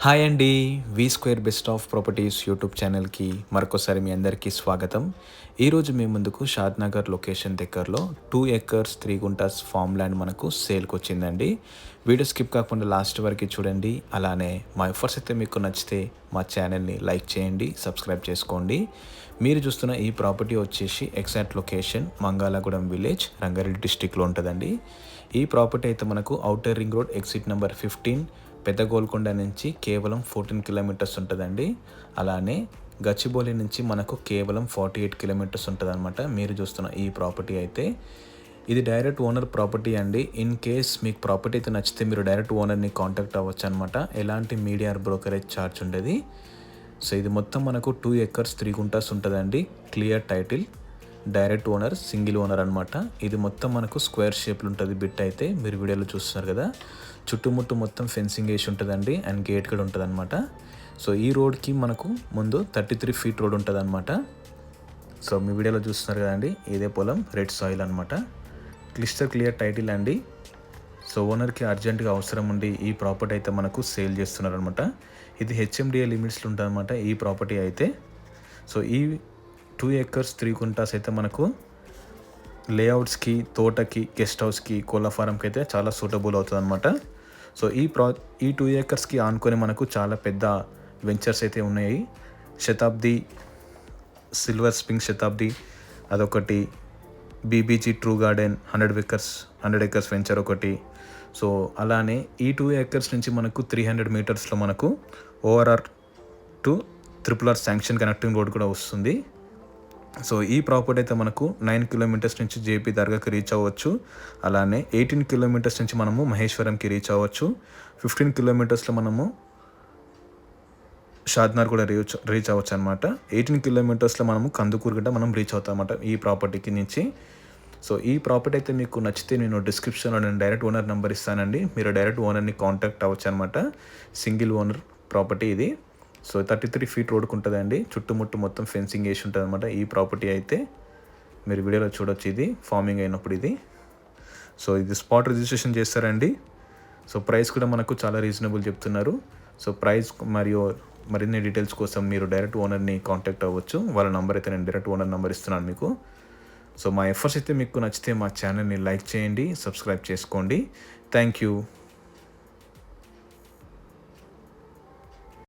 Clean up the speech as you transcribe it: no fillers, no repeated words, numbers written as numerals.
Hi అండి. V square best of properties YouTube ఛానల్కి మరొకసారి మీ అందరికీ స్వాగతం. ఈరోజు మీ ముందుకు షాద్నగర్ లొకేషన్ దగ్గరలో 2 ఎకర్స్ 3 గుంటాస్ ఫామ్ ల్యాండ్ మనకు సేల్కి వచ్చిందండి. వీడియో స్కిప్ కాకుండా లాస్ట్ వరకు చూడండి. అలానే మా ఎఫర్ట్స్ అయితే మీకు నచ్చితే మా ఛానల్ని లైక్ చేయండి, సబ్స్క్రైబ్ చేసుకోండి. మీరు చూస్తున్న ఈ ప్రాపర్టీ వచ్చేసి ఎగ్జాక్ట్ లొకేషన్ మంగాలగూడెం విలేజ్, రంగారెడ్డి డిస్టిక్లో ఉంటుందండి. ఈ ప్రాపర్టీ అయితే మనకు outer ring road exit number 15 పెద్ద గోల్కొండ నుంచి కేవలం 14 కిలోమీటర్స్ ఉంటుందండి. అలానే గచ్చిబౌలి నుంచి మనకు కేవలం 48 కిలోమీటర్స్ ఉంటుందన్నమాట. మీరు చూస్తున్న ఈ ప్రాపర్టీ అయితే ఇది డైరెక్ట్ ఓనర్ ప్రాపర్టీ అండి. ఇన్ కేస్ మీకు ప్రాపర్టీ అయితే నచ్చితే మీరు డైరెక్ట్ ఓనర్ని కాంటాక్ట్ అవ్వచ్చు అనమాట. ఎలాంటి మీడియా బ్రోకరేజ్ ఛార్జ్ ఉండదు. సో ఇది మొత్తం మనకు 2 ఎకర్స్ 3 గుంటాస్ ఉంటుందండి. Clear title, direct owner, single owner అనమాట. ఇది మొత్తం మనకు స్క్వేర్ షేప్లో ఉంటుంది. బిట్ అయితే మీరు వీడియోలో చూస్తున్నారు కదా, చుట్టుముట్టు మొత్తం ఫెన్సింగ్ వేసి ఉంటుందండి అండ్ గేట్ కూడా ఉంటుంది అనమాట. సో ఈ రోడ్కి మనకు ముందు 33 ఫీట్ రోడ్ ఉంటుంది అనమాట. సో మీ వీడియోలో చూస్తున్నారు కదండి, ఇదే పొలం, రెడ్ సాయిల్ అనమాట. క్లియర్ టైటిల్ అండి. సో ఓనర్కి అర్జెంటుగా అవసరం ఉండి ఈ ప్రాపర్టీ అయితే మనకు సేల్ చేస్తున్నారు అనమాట. ఇది హెచ్ఎండిఏ లిమిట్స్లో ఉంటుంది అనమాట ఈ ప్రాపర్టీ అయితే. సో ఈ 2 ఎకర్స్ 3 గుంటాస్ అయితే మనకు లేఅవుట్స్కి, తోటకి, గెస్ట్ హౌస్కి, కోళ్ళ ఫారంకి అయితే చాలా సూటబుల్ అవుతుంది అనమాట. సో ఈ 2 ఎకర్స్కి ఆనుకొని మనకు చాలా పెద్ద వెంచర్స్ అయితే ఉన్నాయి. శతాబ్ది, సిల్వర్ స్ప్రింగ్ శతాబ్ది అదొకటి, BBG true garden 100 acres venture ఒకటి. సో అలానే ఈ 2 ఎకర్స్ నుంచి మనకు 300 మీటర్స్లో మనకు ORR to RRR sanction connecting road కూడా వస్తుంది. సో ఈ ప్రాపర్టీ అయితే మనకు 9 కిలోమీటర్స్ నుంచి జేపీ దర్గాకి రీచ్ అవ్వచ్చు. అలానే 18 కిలోమీటర్స్ నుంచి మనము మహేశ్వరంకి రీచ్ అవ్వచ్చు. 15 కిలోమీటర్స్లో మనము షాద్నగర్ కూడా రీచ్ అవ్వచ్చు అనమాట. 18 కిలోమీటర్స్లో మనము కందుకూరు గడ్డ మనం రీచ్ అవుతాం అన్నమాట ఈ ప్రాపర్టీకి నుంచి. సో ఈ ప్రాపర్టీ అయితే మీకు నచ్చితే నేను డిస్క్రిప్షన్లో నేను డైరెక్ట్ ఓనర్ నెంబర్ ఇస్తానండి. మీరు డైరెక్ట్ ఓనర్ని కాంటాక్ట్ అవ్వచ్చు అనమాట. సింగిల్ ఓనర్ ప్రాపర్టీ ఇది. సో 33 ఫీట్ రోడ్కు ఉంటుందండి. చుట్టుముట్టు మొత్తం ఫెన్సింగ్ వేసి ఉంటుంది అనమాట ఈ ప్రాపర్టీ అయితే. మీరు వీడియోలో చూడొచ్చు, ఇది ఫార్మింగ్ అయినప్పుడు ఇది. సో ఇది స్పాట్ రిజిస్ట్రేషన్ చేస్తారండి. సో ప్రైస్ కూడా మనకు చాలా రీజనబుల్ చెప్తున్నారు. సో ప్రైస్ మరియు మరిన్ని డీటెయిల్స్ కోసం మీరు డైరెక్ట్ ఓనర్ని కాంటాక్ట్ అవ్వచ్చు. వాళ్ళ నెంబర్ అయితే నేను డైరెక్ట్ ఓనర్ నెంబర్ ఇస్తున్నాను మీకు. సో మా ఎఫర్ట్స్ అయితే మీకు నచ్చితే మా ఛానల్ని లైక్ చేయండి, సబ్స్క్రైబ్ చేసుకోండి. Thank you.